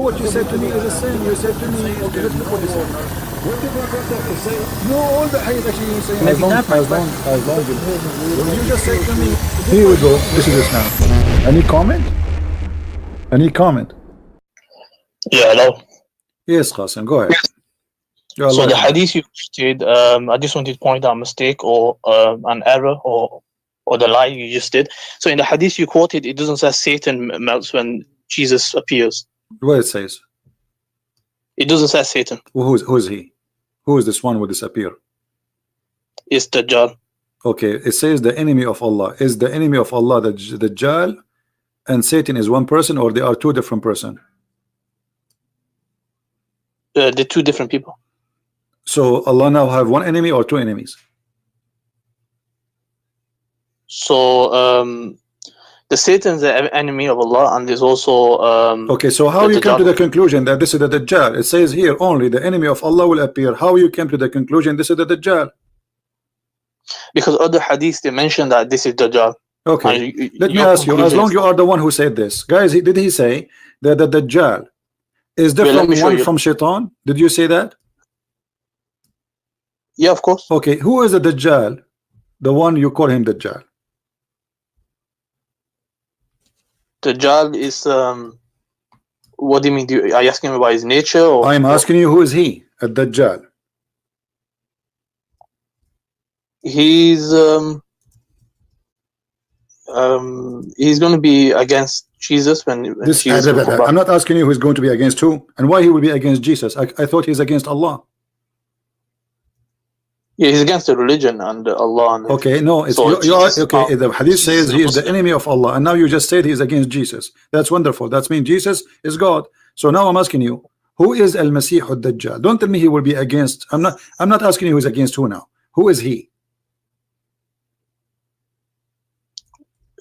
what you said to me is the same. You said to me, okay, let's look what you said. What did my brother say? No, all the hadith actually you say. As long you just said to me. Here we go. This is this now. Any comment? Any comment? Yeah, hello. Yes, Qasim, go ahead. So the hadith you did, I just wanted to point out a mistake or an error or the lie you just did. So in the hadith you quoted, it doesn't say Satan melts when Jesus appears. What it says? It doesn't say Satan. Well, who's he? Who is this one will disappear? It's Dajjal. Okay, it says the enemy of Allah. Is the enemy of Allah the Dajjal and Satan is one person, or they are two different persons? They're two different people. So Allah now have one enemy or two enemies? So the Satan is the enemy of Allah, and there's also okay, so how you come to the conclusion that this is the Dajjal? It says here only the enemy of Allah will appear. How you came to the conclusion this is the Dajjal? Because other hadiths they mention that this is Dajjal. Okay, let me ask you, as long you are the one who said this, guys, did he say that the Dajjal is different one from Shaitan? Did you say that? Yeah, of course. Okay, who is the Dajjal? The one you call him Dajjal? Dajjal is what do you mean? Are you asking me about his nature? Or I'm asking you, who is he? A Dajjal. He's going to be against Jesus when Jesus will come back. I'm not asking you who's going to be against who and why he will be against Jesus. I thought he's against Allah. Yeah, he's against the religion and Allah. And okay, no, it's so you are okay. The hadith says he is the enemy of Allah, and now you just said he's against Jesus. That's wonderful. That means Jesus is God. So now I'm asking you, who is Al-Masih al-Dajjal? Don't tell me he will be against. I'm not asking you who's against who now. Who is he?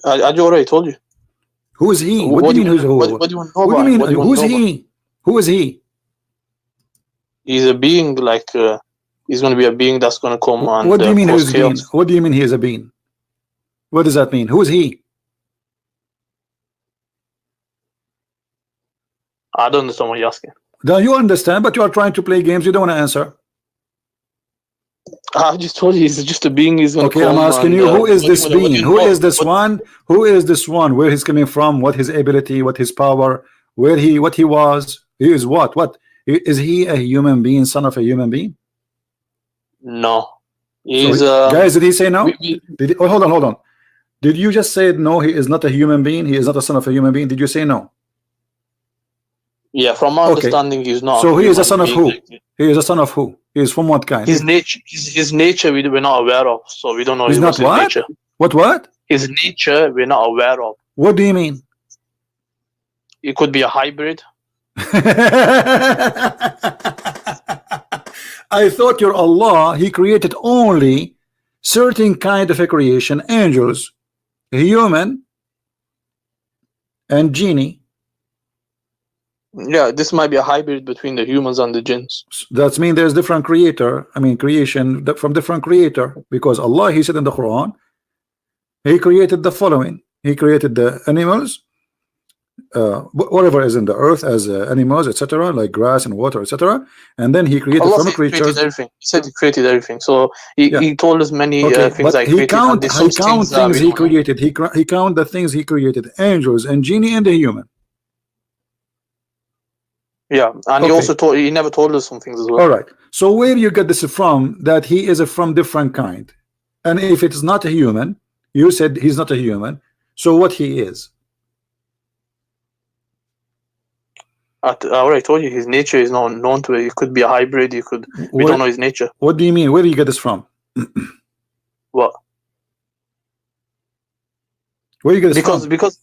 I already told you. Who is he? What do you mean? What do you want to know? What do you mean? Who's he? Who is he? He's a being like. He's going to be a being that's going to come and what do you mean he's a being? What do you mean he is a being? What does that mean? Who is he? I don't understand what you're asking. Now you understand, but you are trying to play games. You don't want to answer. I just told you he's just a being. He's going to come. I'm asking you, who is this being? Who is this one? Who is this one? Where he's coming from? What his ability? What his power? Where he? What he was? He is what? What is he? A human being? Son of a human being? No. He's guys, did he say no? Hold on. Did you just say no? He is not a human being. He is not a son of a human being. Did you say no? Yeah, from my understanding, he's not. So he is a son of who? He is a son of who? He is from what kind? His nature, we're not aware of, so we don't know. He's not what? Nature. What? His nature, we're not aware of. What do you mean? It could be a hybrid. I thought your Allah, he created only certain kind of a creation, angels, human, and genie. Yeah, this might be a hybrid between the humans and the jinns. That means there's different creator. I mean, creation from different creator, because Allah, he said in the Quran, he created the following. He created the animals, whatever is in the earth as animals, etc., like grass and water, etc. And then he created Allah from creatures. Created everything. He said he created everything. So he told us many things but he count things he created. He count the things he created: angels and genie and the human. Yeah, and he never told us some things as well. All right. So where you get this from? That he is from different kind, and if it is not a human, you said he's not a human. So what he is? I already told you his nature is not known to it. It could be a hybrid. We don't know his nature. What do you mean? Where do you get this from? What? Where do you get this from? Because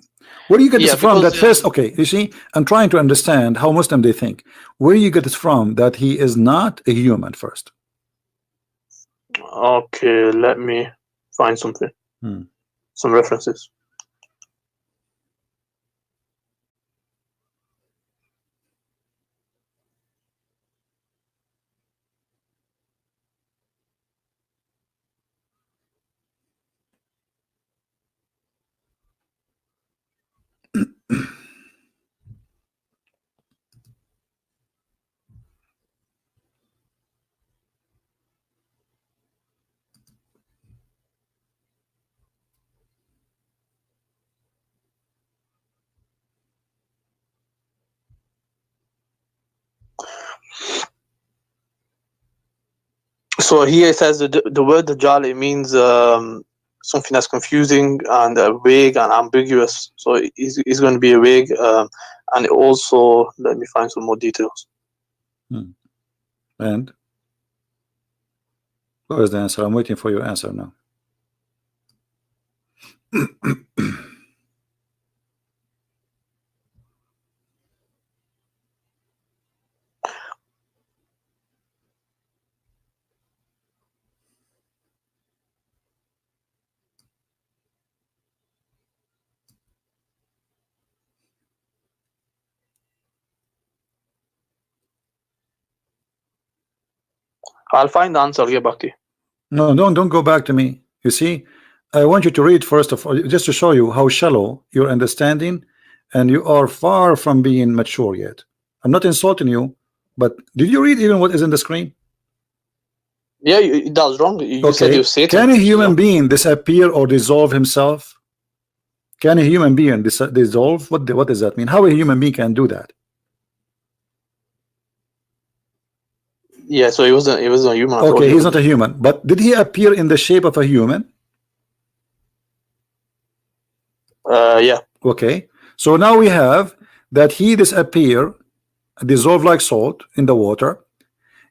where do you get this from? That first, okay, you see, I'm trying to understand how Muslim they think. Where do you get this from? That he is not a human first. Okay, let me find something. Some references. So here it says the word Dajjal, it means something that's confusing and vague and ambiguous. So it's going to be vague, and also let me find some more details. And what is the answer? I'm waiting for your answer now. I'll find the answer. I'll get back to you. No, don't go back to me. You see, I want you to read first of all, just to show you how shallow your understanding, and you are far from being mature yet. I'm not insulting you, but did you read even what is in the screen? Yeah, that was wrong. You said you Satan. Can a human being disappear or dissolve himself? Can a human being dissolve? What does that mean? How a human being can do that? Yeah, so he wasn't a human. Okay, he's not a human, but did he appear in the shape of a human? Yeah. Okay, so now we have that he disappear, dissolve like salt in the water.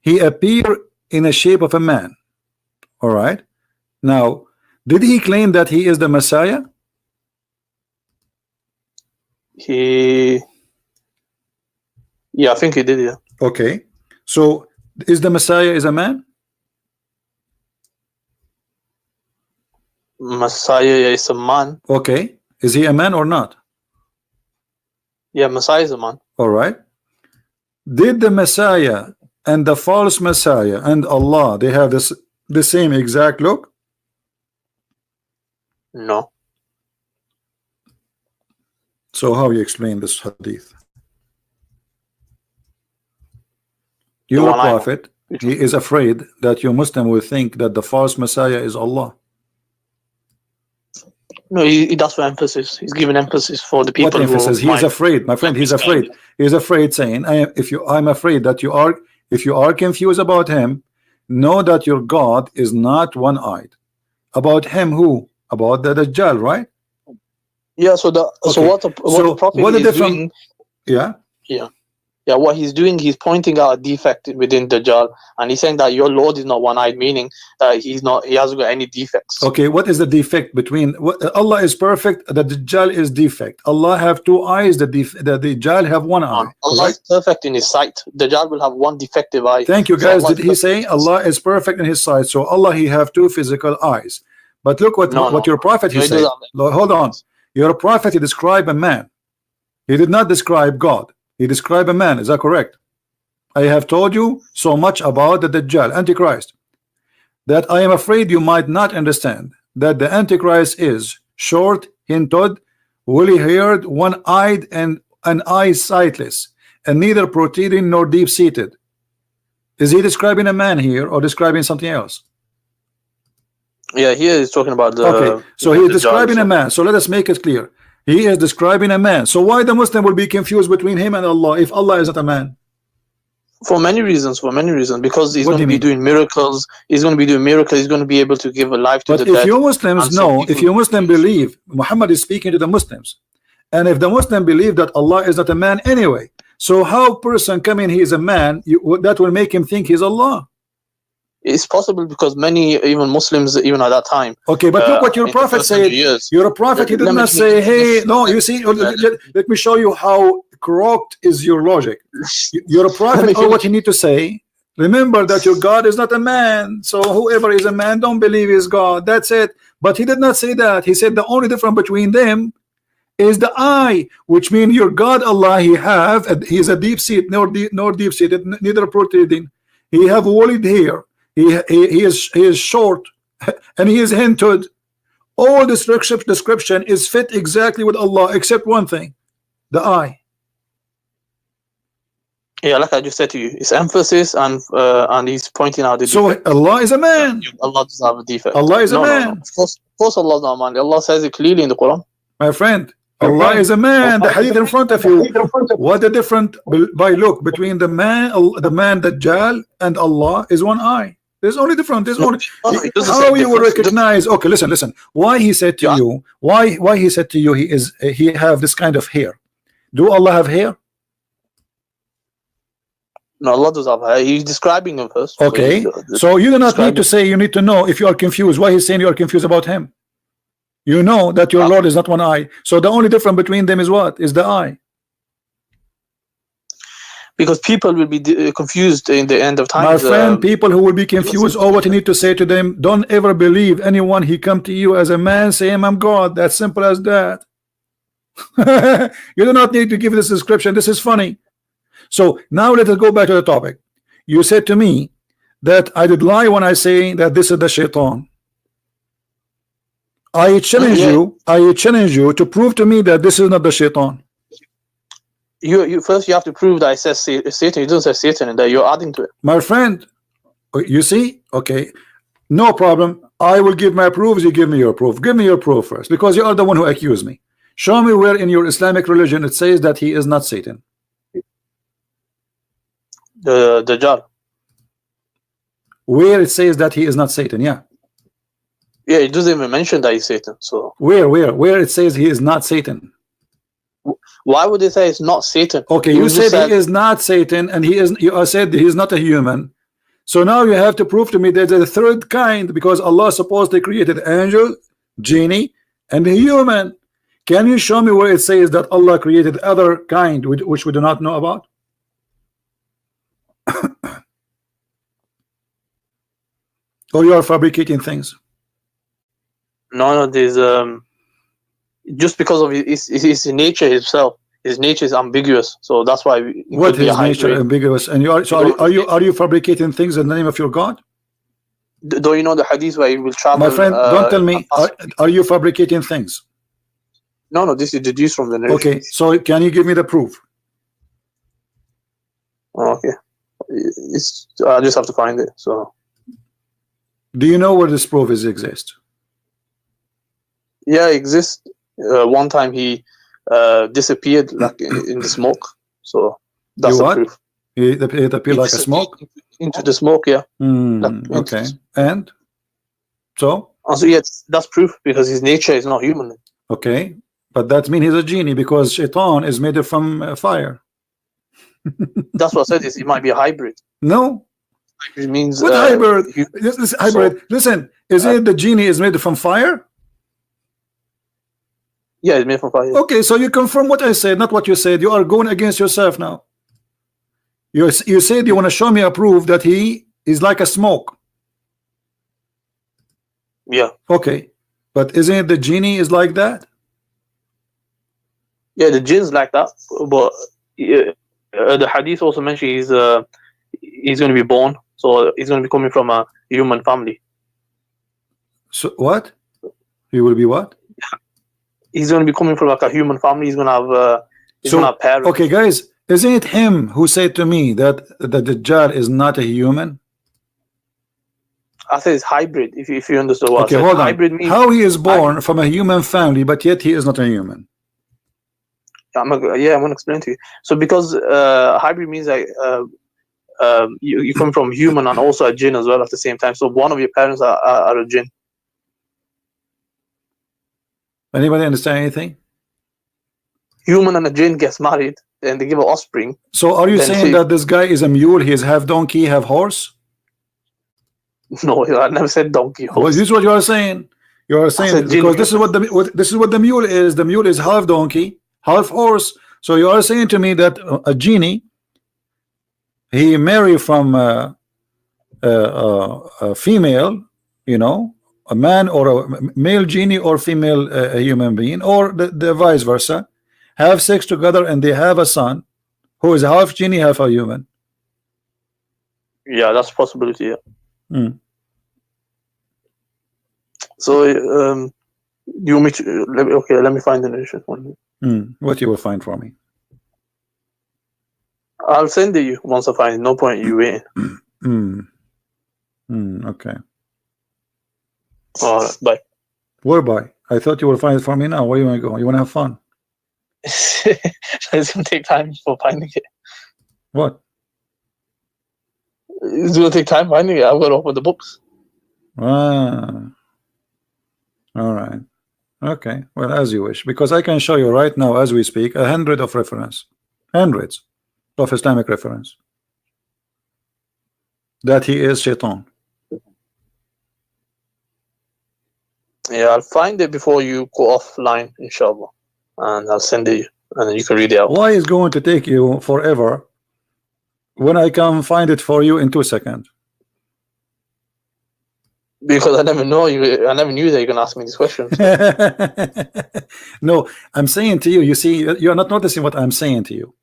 He appear in the shape of a man. All right. Now, did he claim that he is the Messiah? Yeah, I think he did. Yeah. Okay, so is the Messiah is a man? Messiah is a man. Okay, is he a man or not? Yeah, Messiah is a man. All right. Did the Messiah and the false Messiah and Allah, they have the same exact look? No. So how you explain this hadith? You're a prophet. He is afraid that your Muslim will think that the false Messiah is Allah. No, he does for emphasis. He's giving emphasis for the people. What emphasis? He is afraid, my friend. He's afraid. He's afraid, saying, I'm afraid that if you are confused about him, know that your God is not one-eyed. About him, who? About the Dajjal, right? Yeah. So the prophet is doing. Yeah. Yeah. Yeah, what he's doing, he's pointing out a defect within Dajjal, and he's saying that your Lord is not one-eyed, meaning that he hasn't got any defects. Okay, what is the defect between Allah is perfect, the Dajjal is defect. Allah have two eyes, the Dajjal have one eye. Allah is perfect in his sight. Dajjal will have one defective eye. Thank you, guys. Did he say Allah is perfect in his sight? So Allah, he have two physical eyes. But look what your prophet he said. Hold on. Your prophet, he described a man. He did not describe God. He described a man. Is that correct? I have told you so much about the Dajjal, Antichrist, that I am afraid you might not understand that the Antichrist is short, hinted, woolly-haired, one-eyed, and an eye sightless, and neither protruding nor deep-seated. Is he describing a man here or describing something else? Yeah, here he's talking about the. Okay, so he is describing a man. So let us make it clear. He is describing a man. So why the Muslim will be confused between him and Allah if Allah is not a man? For many reasons. Because he's going to be doing miracles. He's going to be doing miracles. He's going to be able to give a life to the dead. But if you Muslims know, if you Muslim believe, Muhammad is speaking to the Muslims, and if the Muslim believe that Allah is not a man anyway, so how person coming he is a man, that will make him think he's Allah? It's possible because many even Muslims even at that time. Okay, but look what your prophet said. Your prophet, he did not say, hey, no, you see, let me show you how corrupt is your logic. Your prophet, what you need to say, remember that your God is not a man, so whoever is a man, don't believe is God. That's it. But he did not say that. He said the only difference between them is the eye, which means your God Allah, he is a deep seated, nor deep seated, neither protruding. He have woolly hair. He is short and he is hinted. All this description is fit exactly with Allah except one thing, the eye. Yeah, like I just said to you, it's emphasis and he's pointing out the defect. So Allah is a man. Allah does have a defect. Allah is a man. No. Of course Allah is not a man. Allah says it clearly in the Quran. My friend, Allah is a man. The hadith in front of you. What the difference by look between the man Dajjal and Allah is one eye. There's only different. There's only it doesn't how say you will difference. recognize. Okay, listen. Why he said to Yeah. you? Why he said to you? He have this kind of hair. Do Allah have hair? No, Allah does have hair. He's describing him first. Okay, so you do not need to say. You need to know if you are confused. Why he's saying you are confused about him? You know that your Lord is not one eye. So the only difference between them is what? Is the eye. Because people will be confused in the end of time. My friend, people who will be confused, all what you need to say to them, don't ever believe anyone he come to you as a man saying I'm God. That's simple as that. You do not need to give this description. This is funny. So now let us go back to the topic. You said to me that I did lie when I say that this is the shaitan. I challenge you to prove to me that this is not the shaitan. You first you have to prove that it says Satan. It doesn't say Satan, and that you're adding to it. My friend, you see, okay, no problem. I will give my proofs. You give me your proof. Give me your proof first, because you are the one who accused me. Show me where in your Islamic religion it says that he is not Satan. The Dajjal. Where it says that he is not Satan? Yeah. Yeah, it doesn't even mention that he's Satan. So where it says he is not Satan? Why would they say it's not Satan? Okay, you said he is not Satan, and you said he is not a human. So now you have to prove to me there's a third kind, because Allah supposedly created angel, genie, and a human. Can you show me where it says that Allah created other kind which we do not know about? Or you are fabricating things? No, there's just because of his nature himself. His nature is ambiguous, so that's why. What is nature ambiguous? And you are are you fabricating things in the name of your God? Do you know the hadith where he will travel? My friend, don't tell me. Are you fabricating things? No, this is deduced from the narration. Okay, so can you give me the proof? Okay, I just have to find it. So, do you know where this proof exists? Yeah, it exists. One time he disappeared like in the smoke. So that's the proof. It appeared like a smoke? Into the smoke, yeah. Okay. And? So? Also, yeah, that's proof because his nature is not human. Okay. But that means he's a genie because shaitan is made from fire. That's what I said. It might be a hybrid. No. It means what hybrid? Hybrid. So, listen, is it the genie is made from fire? Yeah, it's made from fire. Okay, so you confirm what I said, not what you said. You are going against yourself now. You said you want to show me a proof that he is like a smoke. Yeah. Okay, but isn't it the genie is like that? Yeah, the jinn's like that. But the hadith also mentioned he's going to be born, so he's going to be coming from a human family. So what? He will be what? He's going to be coming from like a human family. He's going to have going to have parents. Okay, guys, isn't it him who said to me that the Dajjal is not a human? I said it's hybrid. If you understood what okay, I said. Hold on. Hybrid means how he is born from a human family, but yet he is not a human. I'm going to explain to you. So because hybrid means like you come from human and also a jinn as well at the same time. So one of your parents are a jinn. Anybody understand anything? Human and a jinn gets married and they give an offspring. So are you saying that this guy is a mule? He is half donkey, half horse? No, I never said donkey. Horse. Well, this is what you are saying. You are saying because this is what the mule is. The mule is half donkey, half horse. So you are saying to me that a genie, he marry from a female, you know, a man or a male genie or female a human being, or the vice versa, have sex together and they have a son who is half genie, half a human. Yeah, that's a possibility. Yeah. So you want me to let me find the narration one. What you will find for me? I'll send it you once I find it. No point you waiting. All Okay. right, bye. Where bye? I thought you will find it for me now. Where you want to go? You want to have fun? It's gonna take time for finding it. What? It's going to take time finding it. I've got to open the books. Ah. All right. Okay. Well, as you wish, because I can show you right now as we speak 100 of reference, hundreds of Islamic reference that he is shaitan. Yeah, I'll find it before you go offline, inshallah, and I'll send it you, and then you can read it out. Why is going to take you forever when I can find it for you in 2 seconds? Because I never knew that you're gonna ask me these questions. No, I'm saying to you, you see, you're not noticing what I'm saying to you.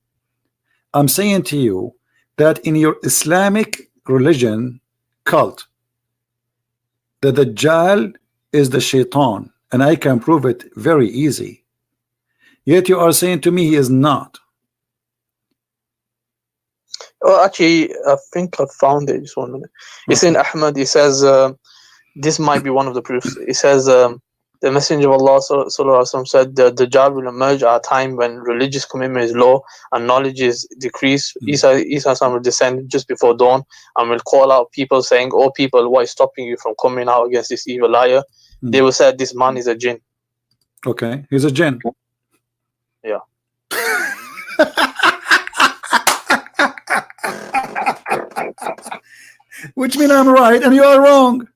I'm saying to you that in your Islamic religion cult, the Dajjal is the shaitan, and I can prove it very easy. Yet you are saying to me he is not. Oh, actually, I think I found it. Just 1 minute. It's in Ahmad. He says this might be one of the proofs. It says the Messenger of Allah sallallahu alaihi wasallam said the Dajjal will emerge at a time when religious commitment is low and knowledge is decreased. Isa will descend just before dawn and will call out people saying, "Oh people, what is stopping you from coming out against this evil liar?" They will say, "This man is a jinn." Okay, he's a jinn. Yeah. Which means I'm right and you are wrong.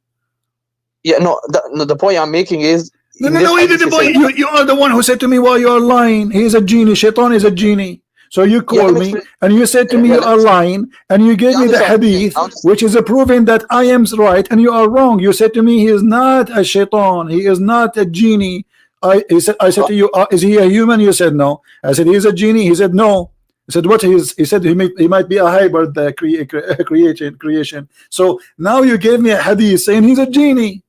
Yeah, no, the point I'm making is no, the point. You are the one who said to me, "Well, you are lying. He is a genie. Shaitan is a genie." So you called me and you said to me, "You are lying," and you gave me the hadith, which is proving that I am right and you are wrong. You said to me, "He is not a shaitan. He is not a genie." I said to you, "Is he a human?" You said no. I said, "He is a genie." He said no. I said, "What?" He said he might be a hybrid creation. So now you gave me a hadith saying he's a genie.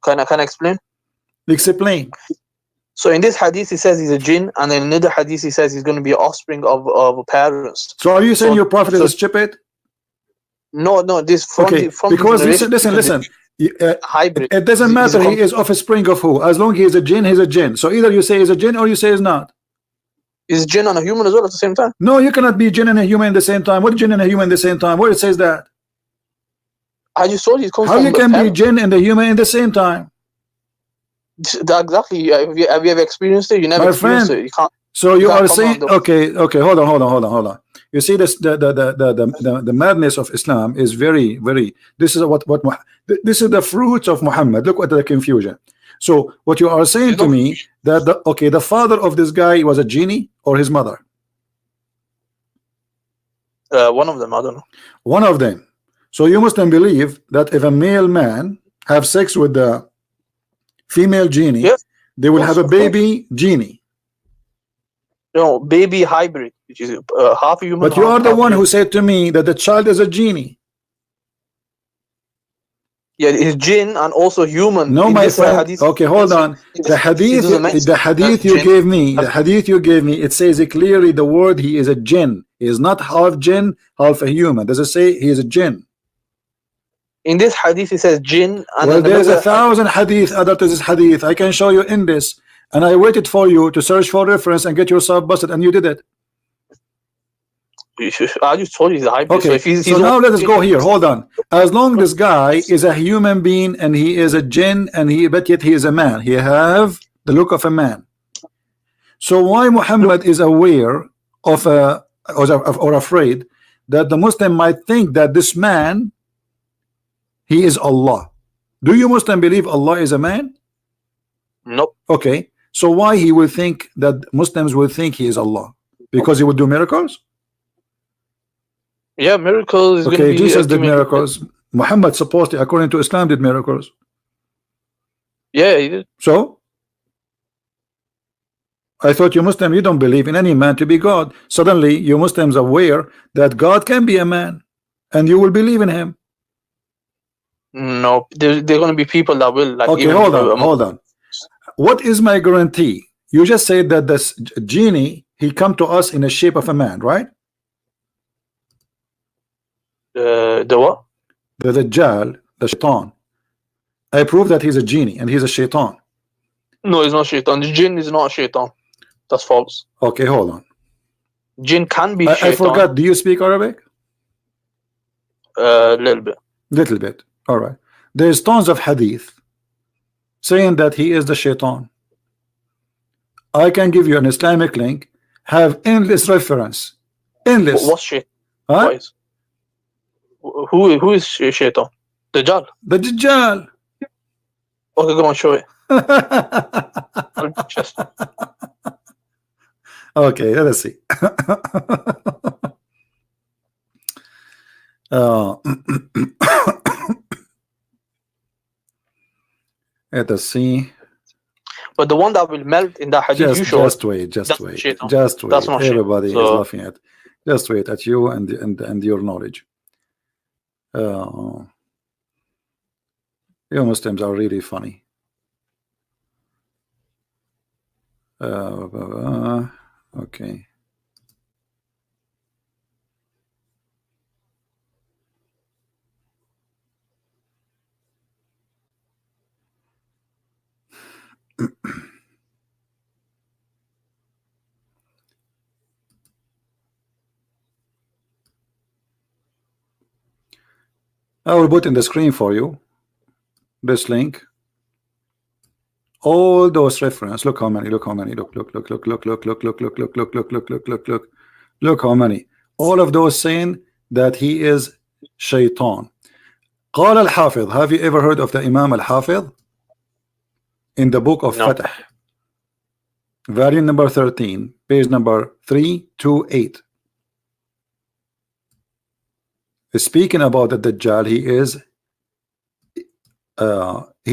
Can I explain? Explain. So in this hadith, he says he's a jinn, and in another hadith, he says he's going to be offspring of parents. So are you saying your prophet is stupid? No, this from because listen. Hybrid. It doesn't matter. He is offspring of who? As long as he is a jinn, he's a jinn. So either you say he's a jinn or you say he's not. Is jinn and a human as well at the same time? No, you cannot be jinn and a human at the same time. What is jinn and a human at the same time? Where it says that? I just told you. How you can be jinn and a human at the same time? Exactly. Have you ever experienced it? You never experienced it. You can't. So you are saying, okay, hold on. You see this, the madness of Islam is very. This is this is the fruits of Muhammad. Look at the confusion. So what you are saying to me that the father of this guy was a genie or his mother? One of them. I don't know. One of them. So you must then believe that if a male man have sex with the female genie, yes, they will have a baby genie. No, baby hybrid, which is half human. But you are the one who said to me that the child is a genie. Yeah, it's jinn and also human. No, my friend. Okay, hold on. The hadith you gave me, it says it clearly the word he is a jinn. He is not half jinn, half a human. Does it say he is a jinn? In this hadith, it says jinn. And well, there's 1,000 hadith other to this hadith. I can show you in this. And I waited for you to search for reference and get yourself busted, and you did it. I just told you the hype. Okay, so now let us go here. Hold on. As long this guy is a human being and he is a jinn but yet he is a man. He have the look of a man. So why Muhammad is aware of or afraid that the Muslim might think that this man, he is Allah? Do you Muslim believe Allah is a man? Nope. Okay. So why he will think that Muslims will think he is Allah? Because he would do miracles? Yeah, miracles. Okay, Jesus did miracles. Muhammad supposedly, according to Islam, did miracles. Yeah, he did. So I thought you Muslim, you don't believe in any man to be God. Suddenly you Muslims are aware that God can be a man, and you will believe in him. No, there are going to be people that will. Like, okay, hold on. What is my guarantee? You just said that this genie, he come to us in the shape of a man, right? The what? The Dajjal, the shaitan. I prove that he's a genie and he's a shaitan. No, he's not shaitan. The jinn is not shaitan. That's false. Okay, hold on. Jinn can be shaitan. I forgot. Do you speak Arabic? Little bit. Little bit. All right. There's tons of hadith saying that he is the shaitan. I can give you an Islamic link, have endless reference. Endless. What's shaitan? Huh? Who is shaitan? Dajjal. The Dajjal. Okay, go on, show it. Okay, let us see. Let us see. But the one that will melt in the hadith you showed. Just wait. That's shaitan. Just wait. That's not Everybody shaitan. is laughing at. Just wait at you and your knowledge. You Muslims are really funny. Okay. I will put in the screen for you this link. All those references. Look how many. Look how many. Look how many. All of those saying that he is shaitan. قال الحافظ. Have you ever heard of the Imam al-Hafiz? In the book of Fatah, volume number 13, page number 328. Speaking about the Dajjal, he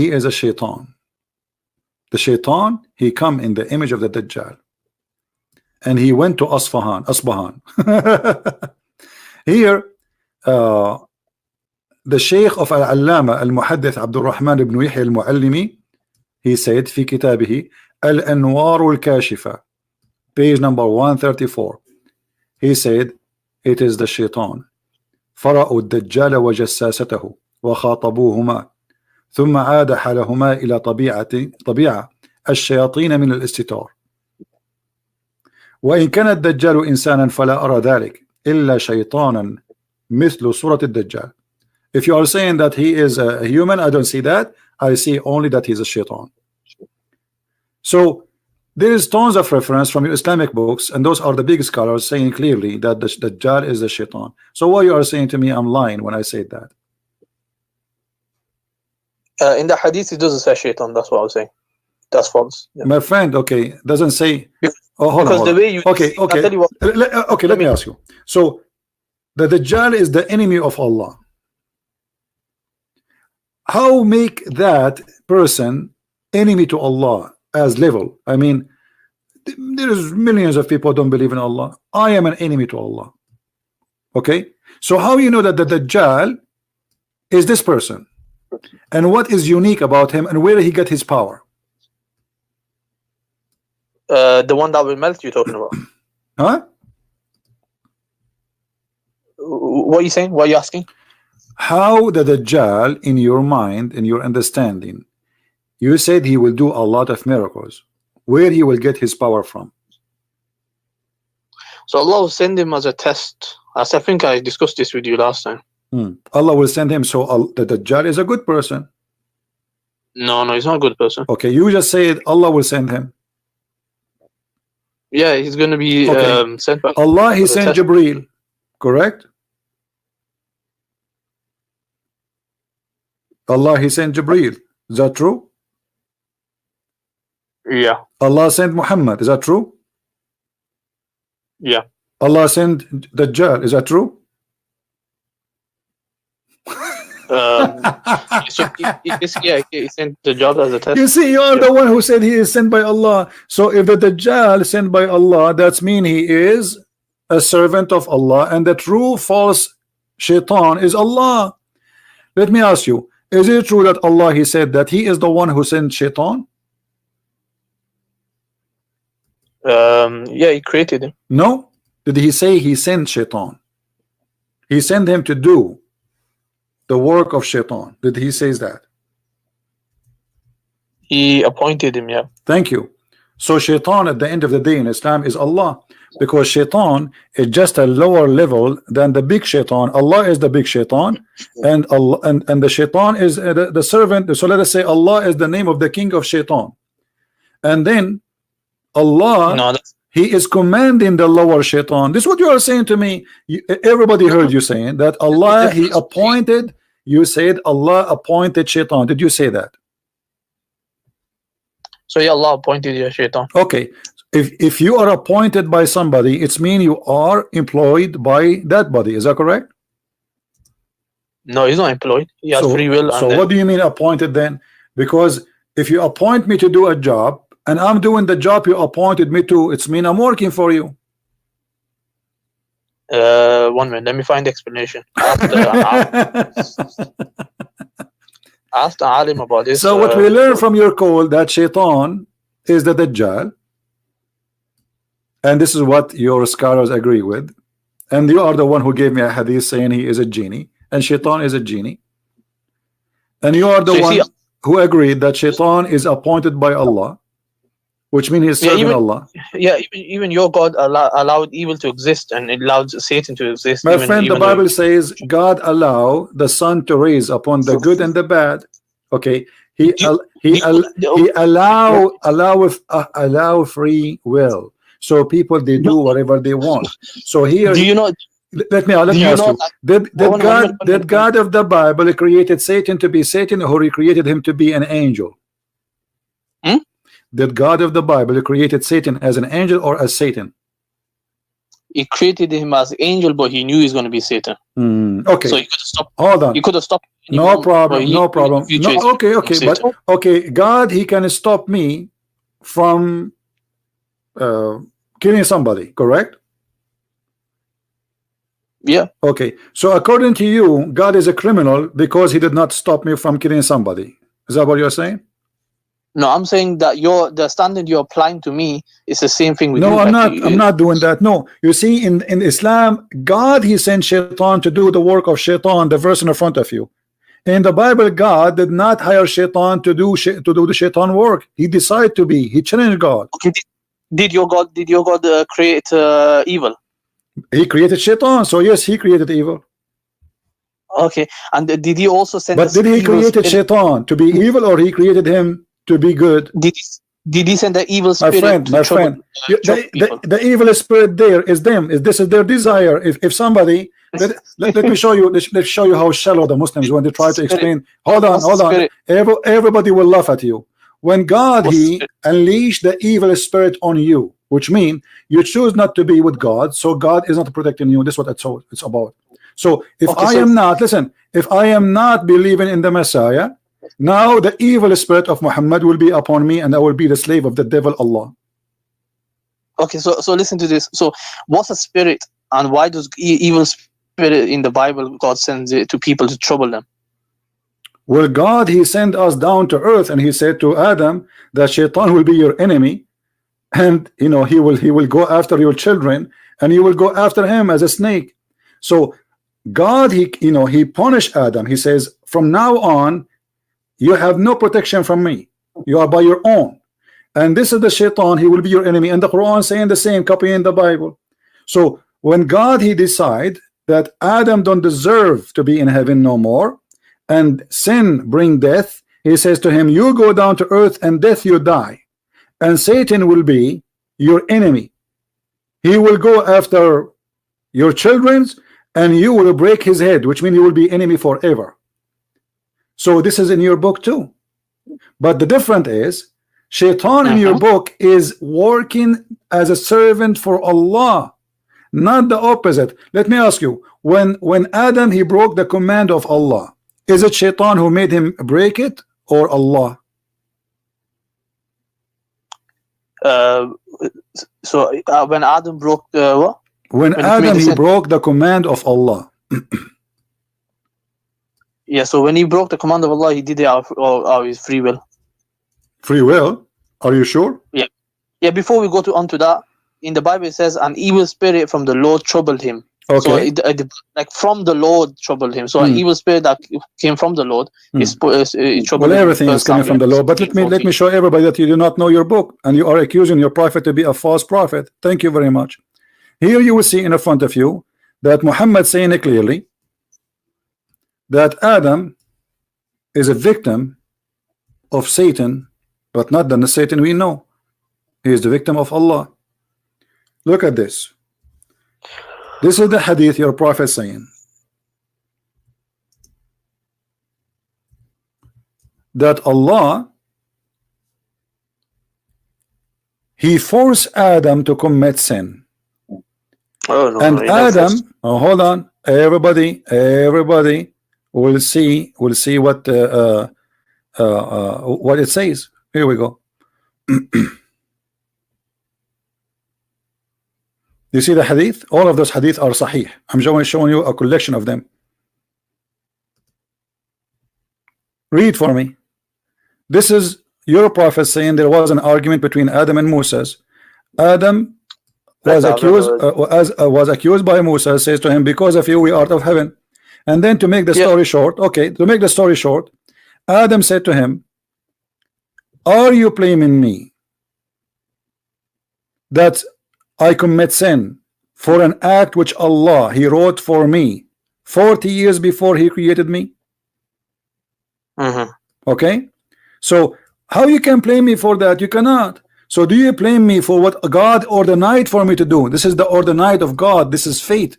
is a shaitan. The shaitan, he come in the image of the Dajjal, and he went to Asfahan. Here the Sheikh of Al-Allama Al-Muhaddith Abdul Rahman ibn Yahya Al-Muallimi, he said في كتابه الأنوار الكاشفة, page number 134, he said it is the shaitan. فرأوا الدجال وجساسته وخاطبوهما ثم عاد حالهما إلى طبيعة الشياطين من الاستتار. وإن كان الدجال إنسانا فلا أرى ذلك إلا شيطانا مثل صورة الدجال. If you are saying that he is a human, I don't see that. I see only that he's a shaitan. So there is tons of reference from your Islamic books, and those are the big scholars saying clearly that the Dajjal is the shaitan. So why you are saying to me I'm lying when I say that? In the hadith it doesn't say shaitan. That's what I was saying. That's false. Yeah. My friend, okay, doesn't say. Oh, hold because on. The way you okay, okay. Let me ask you. So the Dajjal is the enemy of Allah. How make that person enemy to Allah as level? I mean, there is millions of people don't believe in Allah. I am an enemy to Allah. Okay, so how you know that the Dajjal is this person, and what is unique about him, and where he got his power? The one that will melt, you're talking about? Huh? What are you saying? What are you asking? How the Dajjal, in your mind, in your understanding, you said he will do a lot of miracles. Where he will get his power from? So Allah will send him as a test. As I think I discussed this with you last time. Allah will send him. So the Dajjal is a good person. No, he's not a good person. Okay, you just said Allah will send him. Yeah, he's going to be sent by Allah. He sent Jibreel, correct? Allah, he sent Jibreel. Is that true? Yeah. Allah sent Muhammad. Is that true? Yeah. Allah sent Dajjal. Is that true? So he sent the job as a test. You see, you are the one who said he is sent by Allah. So if the Dajjal is sent by Allah, that means he is a servant of Allah, and the true false shaitan is Allah. Let me ask you, is it true that Allah, he said that he is the one who sent shaitan? Yeah, he created him. No. Did he say he sent shaitan? He sent him to do the work of shaitan. Did he say that? He appointed him, yeah. Thank you. So shaitan at the end of the day in Islam is Allah. because shaitan is just a lower level than the big shaitan. Allah is the big shaitan, and Allah and the shaitan is the servant. So let us say Allah is the name of the king of shaitan, and then Allah, No, he is commanding the lower shaitan. This is what you are saying to me. Everybody heard you saying that Allah, he appointed. You said Allah appointed shaitan. Did you say that? so yeah, Allah appointed you a shaitan. Okay. If you are appointed by somebody, it's mean you are employed by that body. Is that correct? No, he's not employed. He has free will. So what do you mean appointed then? Because if you appoint me to do a job and I'm doing the job you appointed me to, it's mean I'm working for you. 1 minute, let me find the explanation. Ask the alim about this. So what we learn from your call that shaitan is the Dajjal, and this is what your scholars agree with, and you are the one who gave me a hadith saying he is a genie and shaitan is a genie, and you are the one who agreed that shaitan is appointed by Allah, which means he's serving Allah. Yeah, even your God allowed evil to exist and allowed Satan to exist. My friend, the Bible says God allow the sun to raise upon the good and the bad. Okay, he allow free will, so people they do whatever they want. So here, do you know? Let me ask you: Did God of the Bible created Satan to be Satan, or he created him to be an angel? Did God of the Bible created Satan as an angel or as Satan? He created him as angel, but he knew he's going to be Satan. Okay. So he could have stopped. Hold on. He could have stopped. No problem. No problem. No, okay. But okay, God, he can stop me from killing somebody, correct? Yeah. Okay. So according to you, God is a criminal because he did not stop me from killing somebody. Is that what you're saying? No, I'm saying that the standard you're applying to me is the same thing with you. No, I'm not doing that. No, you see, in Islam, God, he sent shaitan to do the work of shaitan, the verse in front of you. In the Bible, God did not hire shaitan to do the shaitan work. He decided to be. He challenged God. Okay, did your God create evil? He created shaitan, so yes, he created evil. Okay, and did he also send? But did he create shaitan to be evil, or he created him to be good? Did he send the evil spirit? My friend, the evil spirit there is them. This is their desire. If somebody let me show you. Let's show you how shallow the Muslims when they try to explain. Hold on. Everybody will laugh at you when God he unleashed the evil spirit on you, which means you choose not to be with God, so God is not protecting you. This is what it's about. So if I am not believing in the Messiah, now the evil spirit of Muhammad will be upon me, and I will be the slave of the devil Allah. Okay, so listen to this. So what's a spirit, and why does evil spirit in the Bible God sends it to people to trouble them? Well, God, he sent us down to earth, and he said to Adam that shaitan will be your enemy, and he will go after your children, and you will go after him as a snake. So God, he punished Adam. He says, from now on, you have no protection from me. You are by your own. And this is the shaitan. He will be your enemy. And the Quran saying the same, copying the Bible. So when God, he decide that Adam don't deserve to be in heaven no more, and sin bring death, he says to him, you go down to earth, and death you die. And Satan will be your enemy. He will go after your children's, and you will break his head, which means you will be enemy forever. So this is in your book too. But the difference is shaitan in your book is working as a servant for Allah, not the opposite. Let me ask you, when Adam he broke the command of Allah, is it shaitan who made him break it, or Allah? When Adam broke the what? When Adam he broke the command of Allah. Yeah, so when he broke the command of Allah, he did it out of his free will. Free will? Are you sure? Yeah. Yeah, before we go onto that, in the Bible it says an evil spirit from the Lord troubled him. Okay. So like from the Lord troubled him. So an evil spirit that came from the Lord is troubled him. Well, everything is coming from the Lord. But let me show everybody that you do not know your book, and you are accusing your prophet to be a false prophet. Thank you very much. Here you will see in front of you that Muhammad saying it clearly that Adam is a victim of Satan, but not the Satan we know. He is the victim of Allah. Look at this. This is the hadith your prophet saying that Allah, he forced Adam to commit sin. Oh, no, And no, Adam, oh, hold on, everybody will see what it says. Here we go. You see the hadith? All of those hadith are sahih. I'm showing you a collection of them. Read for me. This is your prophet saying there was an argument between Adam and Moses. Adam was accused by Musa, says to him, because of you we are out of heaven. And then to make the story short, Adam said to him, are you blaming me that I commit sin for an act which Allah he wrote for me 40 years before he created me? Okay, so how you can blame me for that? You cannot. So do you blame me for what God ordained for me to do? This is the ordained of God. This is fate.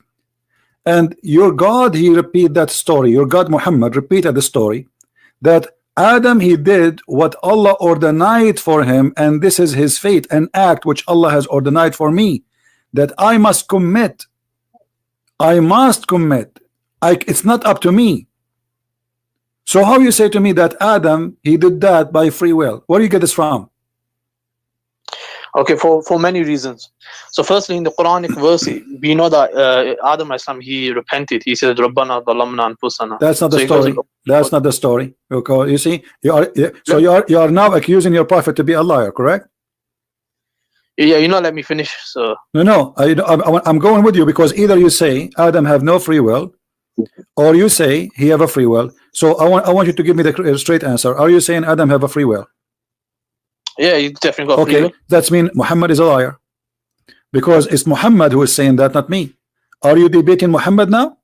And your God, he repeat that story. Your God Muhammad repeated the story that Adam, he did what Allah ordained for him, and this is his fate, an act which Allah has ordained for me, that I must commit. I must commit. It's not up to me. So how you say to me that Adam, he did that by free will? Where do you get this from? Okay, for many reasons. So firstly, in the Quranic verse, we know that Adam Islam, he repented. He said, Rabbana dhalamna anfusana. That's not the story. That's not the story. Okay, you see, you are now accusing your prophet to be a liar, correct? Yeah, let me finish. So no, I'm going with you, because either you say Adam have no free will, or you say he have a free will. So I want you to give me the straight answer. Are you saying Adam have a free will? Yeah, you definitely got free will. That's mean Muhammad is a liar, because it's Muhammad who is saying that, not me. Are you debating Muhammad now?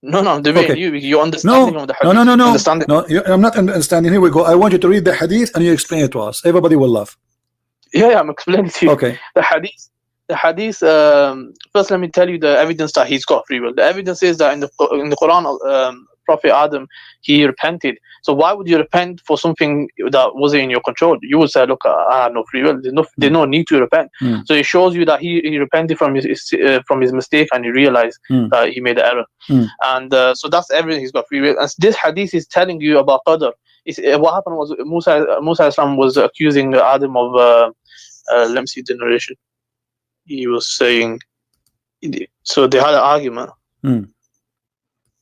No, I'm debating you. You understanding of the hadith. No, I'm not understanding. Here we go. I want you to read the hadith and you explain it to us. Everybody will laugh. Yeah, I'm explaining to you. Okay. The hadith. First, let me tell you the evidence that he's got free will. The evidence is that in the Quran, Prophet Adam, he repented. So why would you repent for something that wasn't in your control? You would say, look, I have no free will. There's no need to repent. So it shows you that he repented from his mistake, and he realized that he made the error. And so that's everything. He's got free will. And this hadith is telling you about qadr. What happened was Musa Islam was accusing Adam of let me see the narration. He was saying, so they had an argument.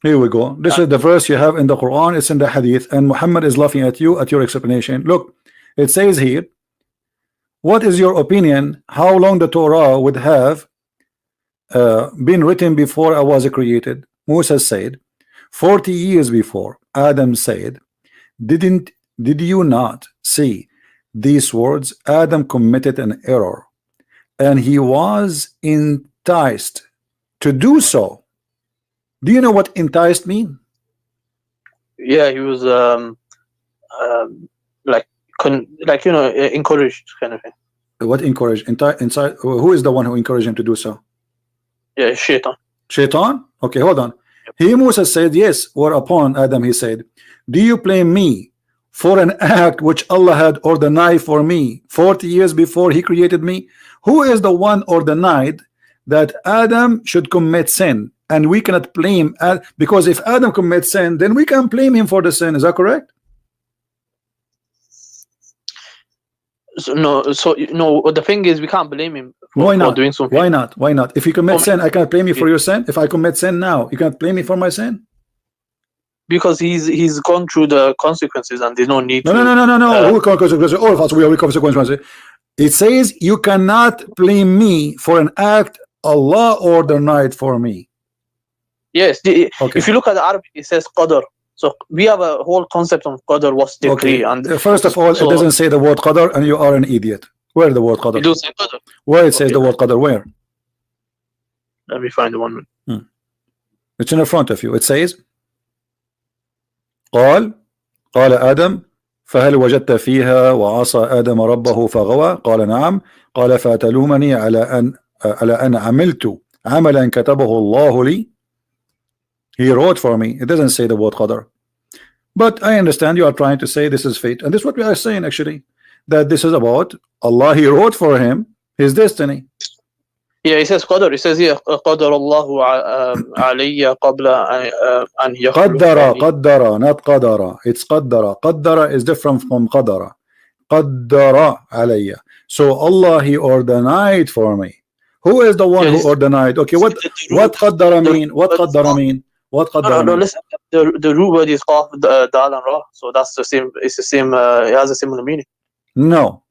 Here we go. This is the verse you have in the Quran. It's in the hadith, and Muhammad is laughing at you at your explanation. Look, it says here, what is your opinion how long the Torah would have been written before I was created? Musa said 40 years before. Adam said, did you not see these words? Adam committed an error, and he was enticed to do so. Do you know what enticed mean? Yeah, he was encouraged, kind of thing. What encouraged? Inside, who is the one who encouraged him to do so? Yeah, Shaitan. Shaitan? Okay, hold on. He, Musa, said yes, whereupon Adam, he said, do you blame me for an act which Allah had ordained for me 40 years before he created me? Who is the one ordained that Adam should commit sin? And we cannot blame, because if Adam commits sin, then we can blame him for the sin. Is that correct? No, the thing is, we can't blame him for doing something. Why not? Why not? If you commit sin, I can't blame you for your sin. If I commit sin now, you can't blame me for my sin. Because he's gone through the consequences, and there's no need. No. Who consequences? All of us, we are consequences. It says you cannot blame me for an act Allah ordained for me. Yes, if you look at the Arabic, it says qadr. So we have a whole concept of qadr, what's decree. And first of all, it doesn't say the word qadr, and you are an idiot. Where the word qadr? It does say qadr. Where it says the word qadr? Where? Let me find the one. It's in front of you. It says قال آدم فهل وجدت فيها وعصى آدم ربه فغوى قال نعم قال فتلومني على أن عملت عملا كتبه الله لي. He wrote for me. It doesn't say the word qadar. But I understand you are trying to say this is fate, and this is what we are saying actually, that this is about Allah. He wrote for him his destiny. Yeah, it says qadar. It says here qadar Allahu alayya qabla an qaddara, not qadara. It's qaddara. Qaddara is different from qadara. Qaddara alayya. So Allah, he ordained for me. Who is the one who ordained? Okay, what qaddara mean? What qaddara mean? What qaddara no, mean? listen, the root word is qaf, dal and ra, so that's the same. It's the same. It has a similar meaning. No,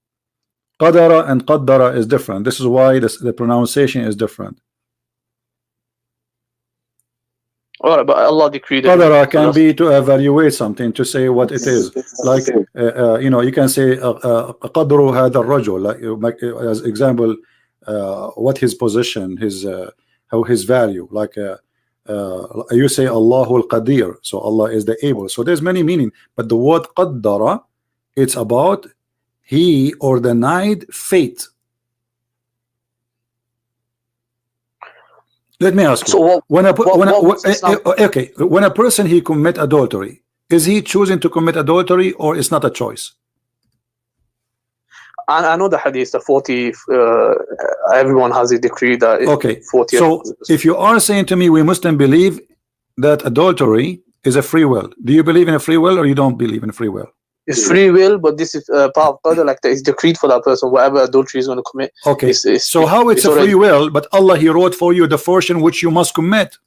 qadara and qaddara is different. This is why the pronunciation is different. All right, but Allah decreed it. Qadara can be to evaluate something, to say what it is. Like you know, you can say qadru hadha ar-rajul, like as example, what his position, his how his value. Like you say Allahul Qadir, so Allah is the able. So there's many meaning, but the word qaddara, it's about he ordained fate. Let me ask you. So when a person he commit adultery, is he choosing to commit adultery or it's not a choice? I know the hadith, the 40. Everyone has a decree that. Okay. 40. So if you are saying to me, we Muslim believe that adultery is a free will. Do you believe in a free will or you don't believe in free will? It's free will, but this is part of qadar, like that. It's decreed for that person, whatever adultery is going to commit. Okay. So how it's a free will, but Allah, he wrote for you the portion which you must commit.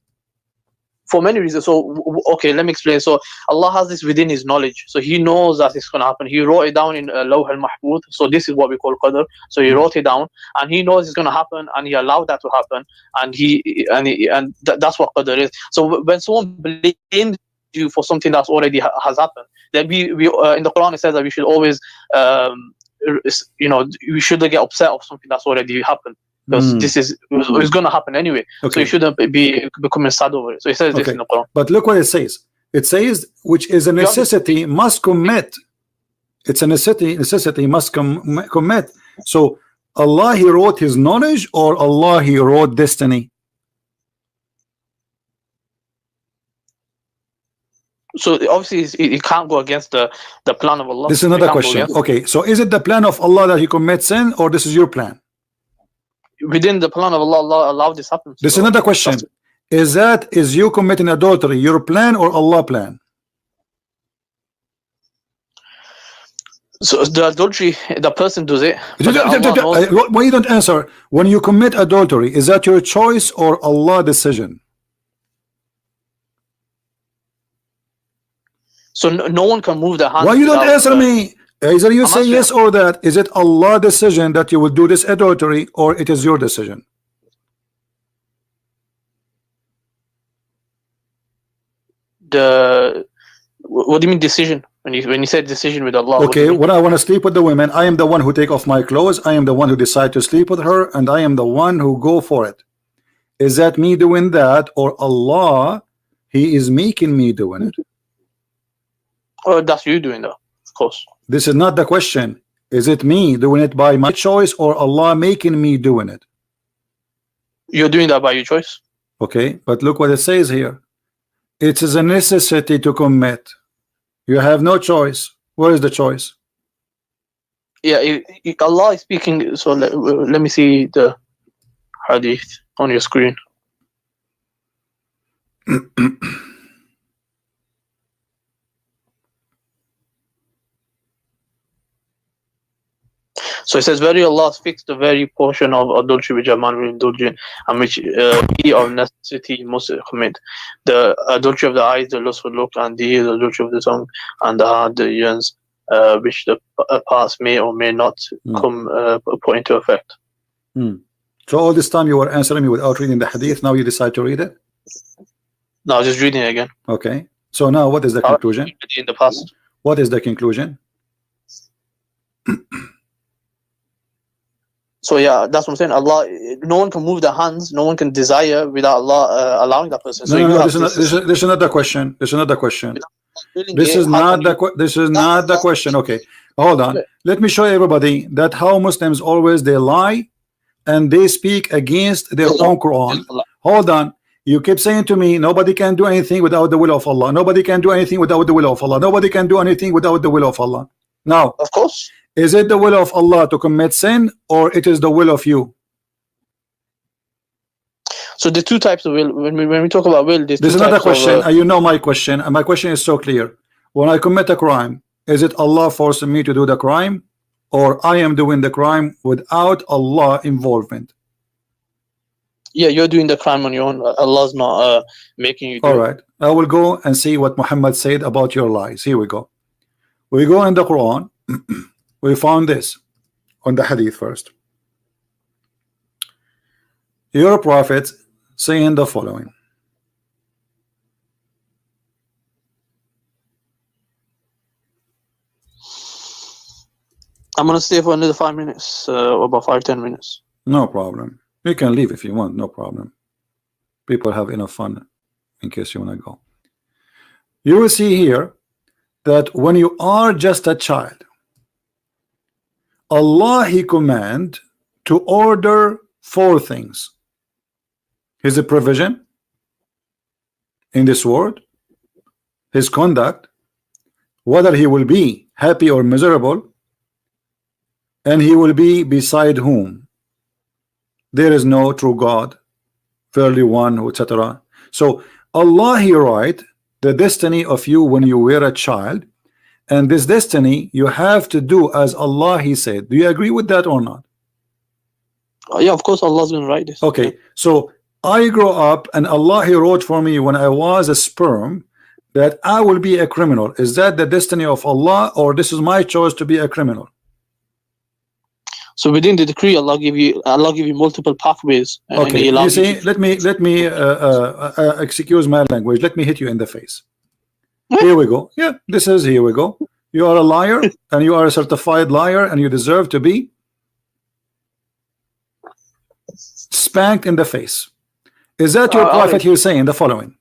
For many reasons. So okay, let me explain. So Allah has this within his knowledge, so he knows that it's going to happen. He wrote it down in Lawh al-Mahfuz. So this is what we call qadar. So he wrote it down and he knows it's going to happen and he allowed that to happen, and that's what qadar is. So when someone blames you for something that's already has happened, then we in the Quran it says that we should always we shouldn't get upset of something that's already happened, because this is it's going to happen anyway. Okay. So you shouldn't be becoming sad over it. So it says this in the Quran. But look what it says. It says, which is a necessity, must commit. It's a necessity must commit. So Allah, he wrote his knowledge, or Allah, he wrote destiny? So obviously it can't go against the plan of Allah. This is another question. Okay, so is it the plan of Allah that he commits sin, or this is your plan? Within the plan of Allah, Allah allowed this happen. This is another question. Is you committing adultery your plan or Allah plan? So the adultery, the person does it. Why you don't answer? When you commit adultery, is that your choice or Allah decision? So no one can move their hands. Why you don't answer me? Either you say yes or that. Is it Allah decision that you will do this adultery, or it is your decision? What do you mean decision? When you said decision with Allah? Okay, when I want to sleep with the women, I am the one who take off my clothes. I am the one who decide to sleep with her, and I am the one who go for it. Is that me doing that, or Allah, he is making me doing it? Oh, that's you doing that, of course. This is not the question. Is it me doing it by my choice, or Allah making me doing it? You're doing that by your choice. Okay, but look what it says here. It is a necessity to commit. You have no choice. Where is the choice? Yeah, Allah is speaking. So let me see the hadith on your screen. So it says, very Allah has fixed the very portion of adultery which a man will indulge in, and which he of necessity must commit. The adultery of the eyes, the lustful look, and the ears, the adultery of the tongue, and the heart, the yearns, which the parts may or may not come put into effect. So all this time you were answering me without reading the hadith. Now you decide to read it? No, I was just reading it again. Okay. So now what is the conclusion? In the past. What is the conclusion? So yeah, that's what I'm saying. Allah, no one can move their hands, no one can desire without Allah allowing that person. So No, this is another question. This is another question. This is not the question. Okay, hold on. Let me show everybody that how Muslims always they lie and they speak against their own Quran. Hold on. You keep saying to me, nobody can do anything without the will of Allah. Nobody can do anything without the will of Allah. Nobody can do anything without the will of Allah. Now, of course, is it the will of Allah to commit sin, or it is the will of you? So the two types of will. When we talk about will, there's another question. You know my question, and my question is so clear. When I commit a crime, is it Allah forcing me to do the crime, or I am doing the crime without Allah involvement? Yeah, you're doing the crime on your own. Allah's not making you do it. All right. I will go and see what Muhammad said about your lies. Here we go. We go in the Quran. We found this on the hadith first. Your prophet saying the following. I'm gonna stay for another 5 minutes, or about 5-10 minutes. No problem. You can leave if you want, no problem. People have enough fun in case you want to go. You will see here that when you are just a child, Allah He command to order 4 things. His provision in this world, His conduct, whether he will be happy or miserable, and he will be beside whom there is no true God, verily one, etc. So Allah He write the destiny of you when you were a child, and this destiny you have to do as Allah He said. Do you agree with that or not? Yeah, of course Allah's gonna write this. Okay, so I grew up and Allah He wrote for me when I was a sperm that I will be a criminal. Is that the destiny of Allah, or this is my choice to be a criminal? So within the decree, Allah give you multiple pathways. Okay, you see, let me excuse my language. Let me hit you in the face. Here we go. Yeah, this is, here we go. You are a liar, and you are a certified liar, and you deserve to be spanked in the face. Is that your prophet here saying the following?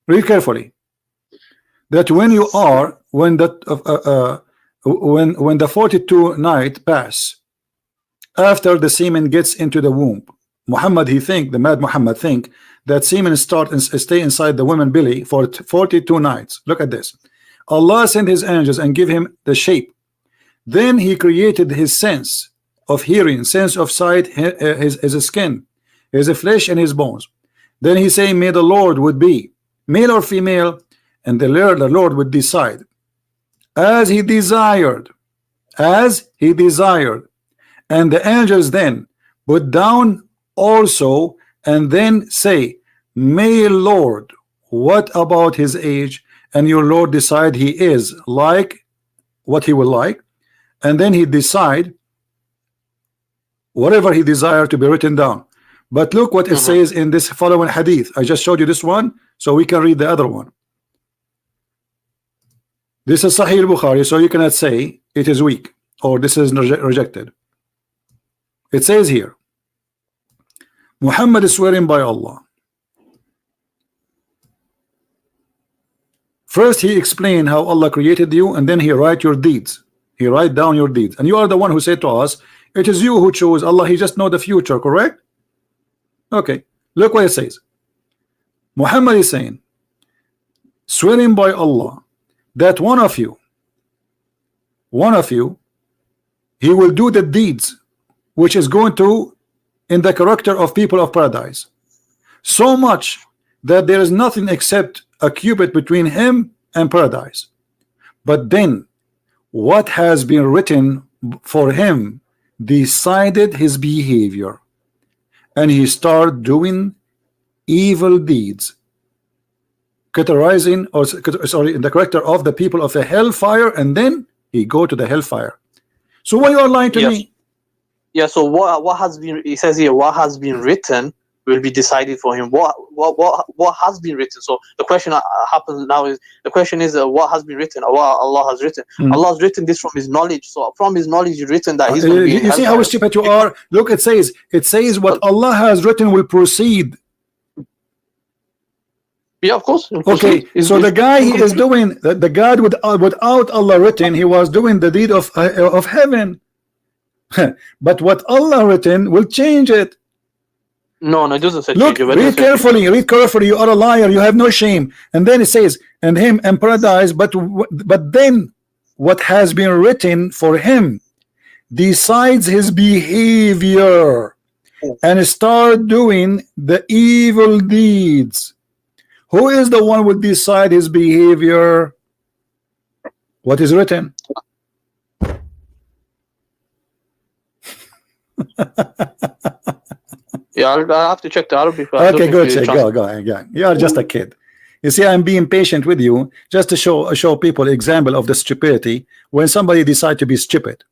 Read carefully. That when you are, when the 42 night pass, after the semen gets into the womb, Muhammad he think, the mad Muhammad think that semen start and stay inside the woman belly for 42 nights. Look at this. Allah sent his angels and give him the shape. Then he created his sense of hearing, sense of sight, his skin, his flesh and his bones. Then he say, may the Lord would be male or female, and the Lord would decide as he desired, and the angels then put down also, and then say, may Lord, what about his age? And your Lord decide he is like what he will like, and then he decide whatever he desire to be written down. But look what it says in this following hadith. I just showed you this one, so we can read the other one. This is Sahih Bukhari, so you cannot say it is weak or this is rejected. It says here, Muhammad is swearing by Allah. First he explained how Allah created you, and then he write your deeds. He write down your deeds, and you are the one who said to us, it is you who chose. Allah, he just know the future, correct? Okay, look what it says. Muhammad is saying, swearing by Allah, that one of you, he will do the deeds which is going to in the character of people of paradise, so much that there is nothing except a cubit between him and paradise. But then what has been written for him decided his behavior, and he started doing evil deeds, categorizing, or sorry, in the character of the people of the hellfire, and then he go to the hellfire. So why you are lying to me? Yeah, so what has been, it says here, what has been written will be decided for him. What has been written? So the question happens now is what has been written, or what Allah has written. Allah has written this from His knowledge. So from His knowledge, He's written that He's going to be in you see how stupid you are. Look, it says what Allah has written will proceed. Yeah, of course. Okay, so the guy he is doing the God without Allah written, he was doing the deed of heaven. But what Allah written will change it. No, it doesn't say look, change it. read carefully, you are a liar, you have no shame. And then it says, and him in paradise, but then what has been written for him decides his behavior and start doing the evil deeds. Who is the one who will decide his behavior? What is written? Yeah, I'll have to check the Arabic. Okay, good. Go. You are just a kid. You see, I'm being patient with you just to show people example of the stupidity when somebody decide to be stupid.